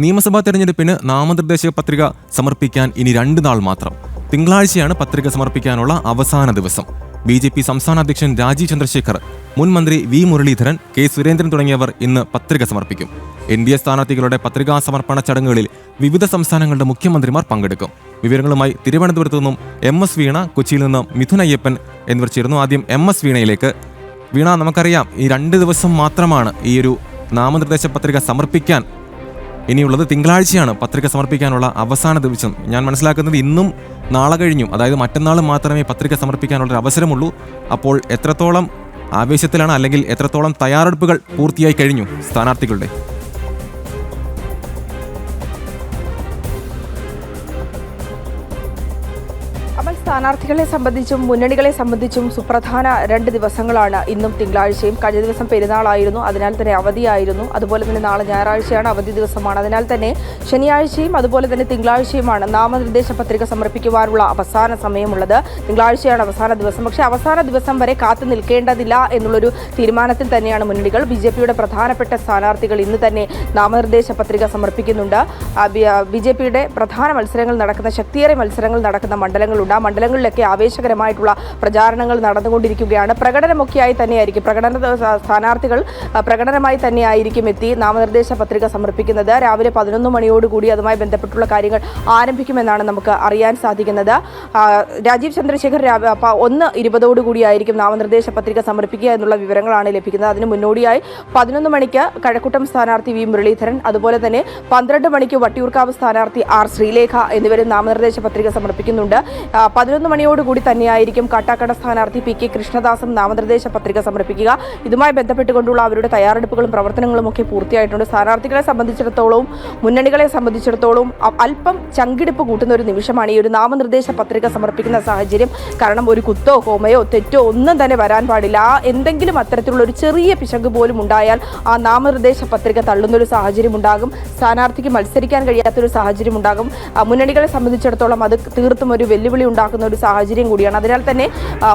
നിയമസഭാ തെരഞ്ഞെടുപ്പിന് നാമനിർദ്ദേശക പത്രിക സമർപ്പിക്കാൻ ഇനി 2 നാൾ മാത്രം. തിങ്കളാഴ്ചയാണ് പത്രിക സമർപ്പിക്കാനുള്ള അവസാന ദിവസം. BJP സംസ്ഥാന അധ്യക്ഷൻ രാജീവ് ചന്ദ്രശേഖർ, മുൻ മന്ത്രി വി മുരളീധരൻ, കെ സുരേന്ദ്രൻ തുടങ്ങിയവർ ഇന്ന് പത്രിക സമർപ്പിക്കും. NDA സ്ഥാനാർത്ഥികളുടെ പത്രികാ സമർപ്പണ ചടങ്ങുകളിൽ വിവിധ സംസ്ഥാനങ്ങളുടെ മുഖ്യമന്ത്രിമാർ പങ്കെടുക്കും. വിവരങ്ങളുമായി തിരുവനന്തപുരത്തു നിന്നും MS വീണ, കൊച്ചിയിൽ നിന്നും മിഥുൻ അയ്യപ്പൻ എന്നിവർ ചേർന്നു. ആദ്യം MS വീണയിലേക്ക്. വീണ, നമുക്കറിയാം ഈ 2 ദിവസം മാത്രമാണ് ഈ ഒരു നാമനിർദ്ദേശ പത്രിക സമർപ്പിക്കാൻ ഇനിയുള്ളത്. തിങ്കളാഴ്ചയാണ് പത്രിക സമർപ്പിക്കാനുള്ള അവസാന ദിവസം. ഞാൻ മനസ്സിലാക്കുന്നത് ഇന്നും നാളെ കഴിഞ്ഞും, അതായത് മറ്റന്നാൾ മാത്രമേ പത്രിക സമർപ്പിക്കാനുള്ള അവസരമുള്ളൂ. അപ്പോൾ എത്രത്തോളം ആവേശത്തിലാണ്, അല്ലെങ്കിൽ എത്രത്തോളം തയ്യാറെടുപ്പുകൾ പൂർത്തിയായി കഴിഞ്ഞു സ്ഥാനാർത്ഥികളുടെ? സ്ഥാനാർത്ഥികളെ സംബന്ധിച്ചും മുന്നണികളെ സംബന്ധിച്ചും സുപ്രധാന 2 ദിവസങ്ങളാണ് ഇന്നും തിങ്കളാഴ്ചയും. കഴിഞ്ഞ ദിവസം പെരുന്നാളായിരുന്നു, അതിനാൽ തന്നെ അവധിയായിരുന്നു. അതുപോലെ തന്നെ നാളെ ഞായറാഴ്ചയാണ്, അവധി ദിവസമാണ്. അതിനാൽ തന്നെ ശനിയാഴ്ചയും അതുപോലെ തന്നെ തിങ്കളാഴ്ചയുമാണ് നാമനിർദ്ദേശ പത്രിക സമർപ്പിക്കുവാനുള്ള അവസാന സമയമുള്ളത്. തിങ്കളാഴ്ചയാണ് അവസാന ദിവസം. പക്ഷേ അവസാന ദിവസം വരെ കാത്തു നിൽക്കേണ്ടതില്ല എന്നുള്ളൊരു തീരുമാനത്തിൽ തന്നെയാണ് മുന്നണികൾ. BJPയുടെ പ്രധാനപ്പെട്ട സ്ഥാനാർത്ഥികൾ ഇന്ന് തന്നെ നാമനിർദ്ദേശ പത്രിക സമർപ്പിക്കുന്നുണ്ട്. BJPയുടെ പ്രധാന മത്സരങ്ങൾ നടക്കുന്ന, ശക്തിയേറെ മത്സരങ്ങൾ നടക്കുന്ന മണ്ഡലങ്ങളുണ്ട്. ആ മണ്ഡലങ്ങളിലൊക്കെ ആവേശകരമായിട്ടുള്ള പ്രചാരണങ്ങൾ നടന്നുകൊണ്ടിരിക്കുകയാണ്. പ്രകടനമൊക്കെയായി തന്നെയായിരിക്കും, സ്ഥാനാർത്ഥികൾ പ്രകടനമായി തന്നെയായിരിക്കും എത്തി നാമനിർദ്ദേശ പത്രിക സമർപ്പിക്കുന്നത്. രാവിലെ 11 മണിയോടുകൂടി അതുമായി ബന്ധപ്പെട്ടുള്ള കാര്യങ്ങൾ ആരംഭിക്കുമെന്നാണ് നമുക്ക് അറിയാൻ സാധിക്കുന്നത്. രാജീവ് ചന്ദ്രശേഖർ 1:20 നാമനിർദ്ദേശ പത്രിക സമർപ്പിക്കുക എന്നുള്ള വിവരങ്ങളാണ് ലഭിക്കുന്നത്. അതിന് മുന്നോടിയായി 11 മണിക്ക് കഴക്കൂട്ടം സ്ഥാനാർത്ഥി വി മുരളീധരൻ, അതുപോലെ തന്നെ 12 മണിക്ക് വട്ടിയൂർക്കാവ് സ്ഥാനാർത്ഥി R ശ്രീലേഖ എന്നിവരും നാമനിർദ്ദേശ പത്രിക സമർപ്പിക്കുന്നുണ്ട്. 11 മണിയോടുകൂടി തന്നെയായിരിക്കും കാട്ടാക്കട സ്ഥാനാർത്ഥി PK കൃഷ്ണദാസും നാമനിർദ്ദേശ പത്രിക സമർപ്പിക്കുക. ഇതുമായി ബന്ധപ്പെട്ടുകൊണ്ടുള്ള അവരുടെ തയ്യാറെടുപ്പുകളും പ്രവർത്തനങ്ങളും ഒക്കെ പൂർത്തിയായിട്ടുണ്ട്. സ്ഥാനാർത്ഥികളെ സംബന്ധിച്ചിടത്തോളം, മുന്നണികളെ സംബന്ധിച്ചിടത്തോളം അല്പം ചങ്കിടിപ്പ് കൂട്ടുന്ന ഒരു നിമിഷമാണ് ഈ ഒരു നാമനിർദ്ദേശ പത്രിക സമർപ്പിക്കുന്ന സാഹചര്യം. കാരണം ഒരു കുത്തോ കോമയോ തെറ്റോ ഒന്നും തന്നെ വരാൻ പാടില്ല. എന്തെങ്കിലും അത്തരത്തിലുള്ള ഒരു ചെറിയ പിശക് പോലും ഉണ്ടായാൽ ആ നാമനിർദ്ദേശ പത്രിക തള്ളുന്നൊരു സാഹചര്യം ഉണ്ടാകും. സ്ഥാനാർത്ഥിക്ക് മത്സരിക്കാൻ കഴിയാത്തൊരു സാഹചര്യം ഉണ്ടാകും. മുന്നണികളെ സംബന്ധിച്ചിടത്തോളം അത് തീർത്തും ഒരു വെല്ലുവിളി ഉണ്ടാക്കുന്ന ഒരു സാഹചര്യം കൂടിയാണ്. അതിനാൽ തന്നെ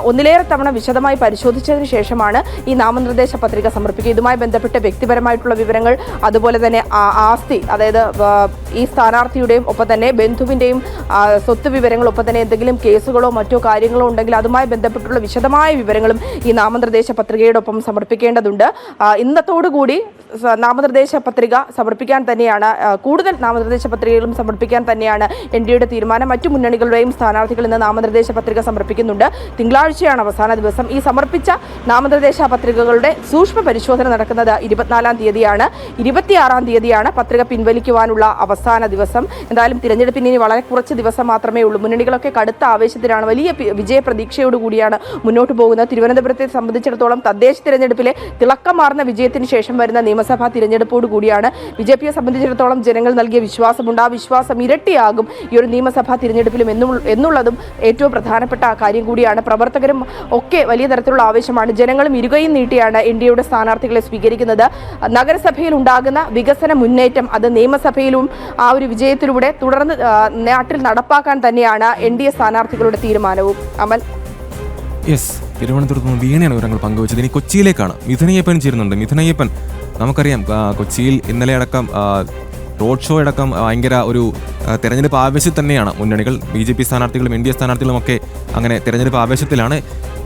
ഒന്നിലേറെ തവണ വിശദമായി പരിശോധിച്ചതിന് ശേഷമാണ് ഈ നാമനിർദ്ദേശ പത്രിക സമർപ്പിക്കുക. ഇതുമായി ബന്ധപ്പെട്ട് വ്യക്തിപരമായിട്ടുള്ള വിവരങ്ങൾ, അതുപോലെ തന്നെ ആസ്തി, അതായത് ഈ സ്ഥാനാർത്ഥിയുടെയും ഒപ്പം തന്നെ ബന്ധുവിൻ്റെയും സ്വത്ത് വിവരങ്ങൾ, ഒപ്പം തന്നെ എന്തെങ്കിലും കേസുകളോ മറ്റോ കാര്യങ്ങളോ ഉണ്ടെങ്കിൽ അതുമായി ബന്ധപ്പെട്ടുള്ള വിശദമായ വിവരങ്ങളും ഈ നാമനിർദ്ദേശ പത്രികയോടൊപ്പം സമർപ്പിക്കേണ്ടതുണ്ട്. ഇന്നത്തോടുകൂടി നാമനിർദ്ദേശ പത്രിക സമർപ്പിക്കാൻ തന്നെയാണ്, കൂടുതൽ നാമനിർദ്ദേശ പത്രികകളും സമർപ്പിക്കാൻ തന്നെയാണ് NDAയുടെ തീരുമാനം. മറ്റു മുന്നണികളുടെയും സ്ഥാനാർത്ഥികൾ ഇന്ന് നാമനിർദ്ദേശ പത്രിക സമർപ്പിക്കുന്നുണ്ട്. തിങ്കളാഴ്ചയാണ് അവസാന ദിവസം. ഈ സമർപ്പിച്ച നാമനിർദ്ദേശ പത്രികകളുടെ സൂക്ഷ്മ പരിശോധന നടക്കുന്നത് 24-ാം തീയതിയാണ്. 26-ാം തീയതിയാണ് പത്രിക പിൻവലിക്കുവാനുള്ള അവസാന ദിവസം. എന്തായാലും തിരഞ്ഞെടുപ്പിന് ഇനി വളരെ കുറച്ച് ദിവസം മാത്രമേ ഉള്ളൂ. മുന്നണികളൊക്കെ കടുത്ത ആവേശത്തിലാണ്, വലിയ വിജയ പ്രതീക്ഷയോടുകൂടിയാണ് മുന്നോട്ട് പോകുന്നത്. തിരുവനന്തപുരത്തെ സംബന്ധിച്ചിടത്തോളം തദ്ദേശ തിരഞ്ഞെടുപ്പിലെ തിളക്കമാർന്ന വിജയത്തിന് ശേഷം വരുന്ന നിയമസഭാ തിരഞ്ഞെടുപ്പോടുകൂടിയാണ് BJPയെ സംബന്ധിച്ചിടത്തോളം ജനങ്ങൾ നൽകിയ വിശ്വാസമുണ്ട്. ആ വിശ്വാസം ഇരട്ടിയാകും ഈ ഒരു നിയമസഭാ തിരഞ്ഞെടുപ്പിലും എന്നുള്ളതും ഏറ്റവും പ്രധാനപ്പെട്ട കാര്യം കൂടിയാണ്. പ്രവർത്തകരും ഒക്കെ വലിയ തരത്തിലുള്ള ആവേശമാണ്. ജനങ്ങളും ഇരുകയും നീട്ടിയാണ് NDAയുടെ സ്ഥാനാർത്ഥികളെ സ്വീകരിക്കുന്നത്. നഗരസഭയിൽ ഉണ്ടാകുന്ന വികസന മുന്നേറ്റം അത് നിയമസഭയിലും ആ ഒരു വിജയത്തിലൂടെ തുടർന്ന് നാട്ടിൽ നടപ്പാക്കാൻ തന്നെയാണ് NDA സ്ഥാനാർത്ഥികളുടെ തീരുമാനവും. അമൽ, തിരുവനന്തപുരത്ത് നിന്ന് വീണയാണ് വിവരങ്ങൾ പങ്കുവച്ചത്. ഇനി കൊച്ചിയിലേക്കാണ്. മിഥുൻ അയ്യപ്പൻ ചേരുന്നുണ്ട്. മിഥുൻ അയ്യപ്പൻ, നമുക്കറിയാം കൊച്ചിയിൽ ഇന്നലെ അടക്കം റോഡ് ഷോ അടക്കം ഭയങ്കര ഒരു തെരഞ്ഞെടുപ്പ് ആവേശത്തിൽ തന്നെയാണ് മുന്നണികൾ. BJP സ്ഥാനാർത്ഥികളും NDA സ്ഥാനാർത്ഥികളും ഒക്കെ അങ്ങനെ തെരഞ്ഞെടുപ്പ് ആവേശത്തിലാണ്.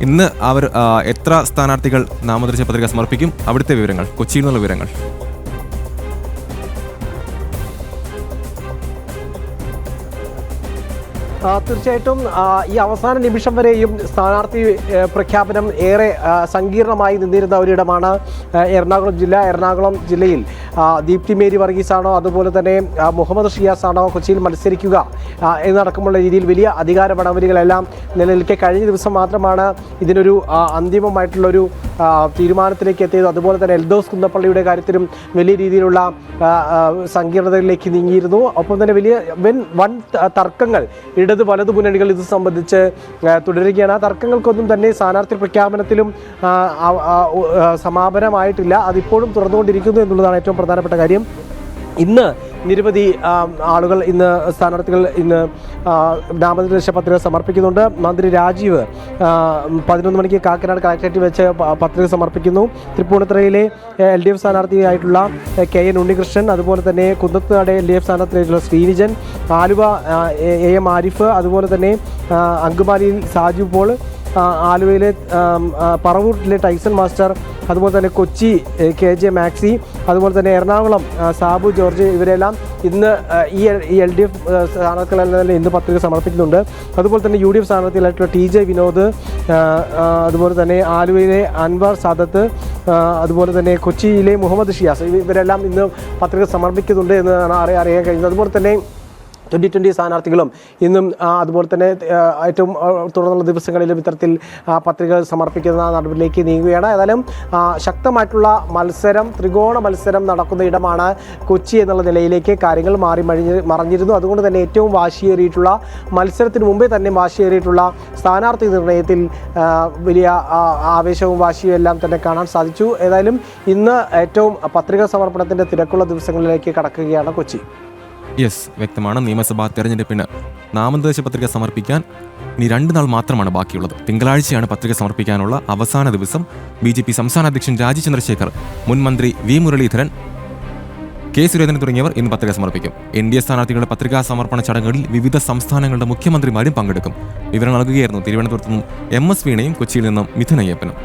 ഇന്ന് അവർ എത്ര സ്ഥാനാർത്ഥികൾ നാമനിർദ്ദേശ പത്രിക സമർപ്പിക്കും? അവിടുത്തെ വിവരങ്ങൾ, കൊച്ചിയിൽ നിന്നുള്ള വിവരങ്ങൾ. തീർച്ചയായിട്ടും ഈ അവസാന നിമിഷം വരെയും സ്ഥാനാർത്ഥി പ്രഖ്യാപനം ഏറെ സങ്കീർണമായി നിന്നിരുന്ന ഒരിടമാണ് എറണാകുളം ജില്ല. എറണാകുളം ജില്ലയിൽ ദീപ്തി മേരി വർഗീസാണോ അതുപോലെ തന്നെ മുഹമ്മദ് ഷിയാസ് ആണോ കൊച്ചിയിൽ മത്സരിക്കുക എന്നടക്കമുള്ള രീതിയിൽ വലിയ അധികാര വടംവലികളെല്ലാം നിലനിൽക്കെ കഴിഞ്ഞ ദിവസം മാത്രമാണ് ഇതിനൊരു അന്തിമമായിട്ടുള്ളൊരു തീരുമാനത്തിലേക്ക് എത്തിയത്. അതുപോലെ തന്നെ എൽദോസ് കുന്നപ്പള്ളിയുടെ കാര്യത്തിലും വലിയ രീതിയിലുള്ള സങ്കീർണതകളിലേക്ക് നീങ്ങിയിരുന്നു. ഒപ്പം തന്നെ വലിയ വൻ തർക്കങ്ങൾ ഇടത് വലതു മുന്നണികൾ ഇത് സംബന്ധിച്ച് തുടരുകയാണ്. ആ തർക്കങ്ങൾക്കൊന്നും തന്നെ സ്ഥാനാർത്ഥി പ്രഖ്യാപനത്തിലും സമാപനമായിട്ടില്ല. അതിപ്പോഴും തുറന്നുകൊണ്ടിരിക്കുന്നു എന്നുള്ളതാണ് ഏറ്റവും പ്രധാനപ്പെട്ട കാര്യം. ഇന്ന് നിരവധി ആളുകൾ ഇന്ന് സ്ഥാനാർത്ഥികൾ ഇന്ന് നാമനിർദ്ദേശ പത്രിക സമർപ്പിക്കുന്നുണ്ട്. മന്ത്രി രാജീവ് 11 മണിക്ക് കാക്കനാട് കളക്ടറേറ്റിൽ വെച്ച് പത്രിക സമർപ്പിക്കുന്നു. തൃപ്പൂണിത്തുറയിലെ LDF സ്ഥാനാർത്ഥിയായിട്ടുള്ള KN ഉണ്ണികൃഷ്ണൻ, അതുപോലെ തന്നെ കുന്നത്തുനാട് LDF സ്ഥാനാർത്ഥിയായിട്ടുള്ള ശ്രീനിജൻ, ആലുവ AM ആരിഫ്, അതുപോലെ തന്നെ അങ്കമാലിയിൽ സാജു പോൾ, ആലുവയിലെ പറവൂരിലെ ടൈസൺ മാസ്റ്റർ, അതുപോലെ തന്നെ കൊച്ചി KJ മാക്സി, അതുപോലെ തന്നെ എറണാകുളം സാബു ജോർജ്, ഇവരെല്ലാം ഇന്ന് ഈ LDF സ്ഥാനാർത്ഥികളെല്ലാം തന്നെ ഇന്ന് പത്രിക സമർപ്പിക്കുന്നുണ്ട്. അതുപോലെ തന്നെ UDF സ്ഥാനാർത്ഥികളായിട്ടുള്ള TJ വിനോദ്, അതുപോലെ തന്നെ ആലുവയിലെ അൻവർ സാദത്ത്, അതുപോലെ തന്നെ കൊച്ചിയിലെ മുഹമ്മദ് ഷിയാസ്, ഇവരെല്ലാം ഇന്ന് പത്രിക സമർപ്പിക്കുന്നുണ്ട് എന്നാണ് അറിയാൻ കഴിഞ്ഞത്. അതുപോലെ തന്നെ 2020 സ്ഥാനാർത്ഥികളും ഇന്നും അതുപോലെ തന്നെ ഏറ്റവും തുടർന്നുള്ള ദിവസങ്ങളിലും ഇത്തരത്തിൽ പത്രിക സമർപ്പിക്കുന്ന നടപടിയിലേക്ക് നീങ്ങുകയാണ്. ഏതായാലും ശക്തമായിട്ടുള്ള മത്സരം, ത്രികോണ മത്സരം നടക്കുന്ന ഇടമാണ് കൊച്ചി എന്നുള്ള നിലയിലേക്ക് കാര്യങ്ങൾ മറഞ്ഞിരുന്നു. അതുകൊണ്ട് തന്നെ ഏറ്റവും വാശിയേറിയിട്ടുള്ള മത്സരത്തിന് മുമ്പേ തന്നെ വാശിയേറിയിട്ടുള്ള സ്ഥാനാർത്ഥി നിർണയത്തിൽ വലിയ ആവേശവും വാശിയും എല്ലാം തന്നെ കാണാൻ സാധിച്ചു. ഏതായാലും ഇന്ന് ഏറ്റവും പത്രികാ സമർപ്പണത്തിൻ്റെ തിരക്കുള്ള ദിവസങ്ങളിലേക്ക് കടക്കുകയാണ് കൊച്ചി. യെസ്, വ്യക്തമാണ്. നിയമസഭാ തെരഞ്ഞെടുപ്പിന് നാമനിർദ്ദേശ പത്രിക സമർപ്പിക്കാൻ ഇനി 2 നാൾ മാത്രമാണ് ബാക്കിയുള്ളത്. തിങ്കളാഴ്ചയാണ് പത്രിക സമർപ്പിക്കാനുള്ള അവസാന ദിവസം. BJP സംസ്ഥാന അധ്യക്ഷൻ രാജീവ് ചന്ദ്രശേഖർ, മുൻ മന്ത്രി V മുരളീധരൻ, K സുരേന്ദ്രൻ തുടങ്ങിയവർ ഇന്ന് പത്രിക സമർപ്പിക്കും. NDA സ്ഥാനാർത്ഥികളുടെ പത്രികാ സമർപ്പണ ചടങ്ങുകളിൽ വിവിധ സംസ്ഥാനങ്ങളുടെ മുഖ്യമന്ത്രിമാരും പങ്കെടുക്കും. വിവരം നൽകുകയായിരുന്നു തിരുവനന്തപുരത്ത് നിന്നും MS വീണയും കൊച്ചിയിൽ നിന്നും മിഥുൻ അയ്യപ്പനും.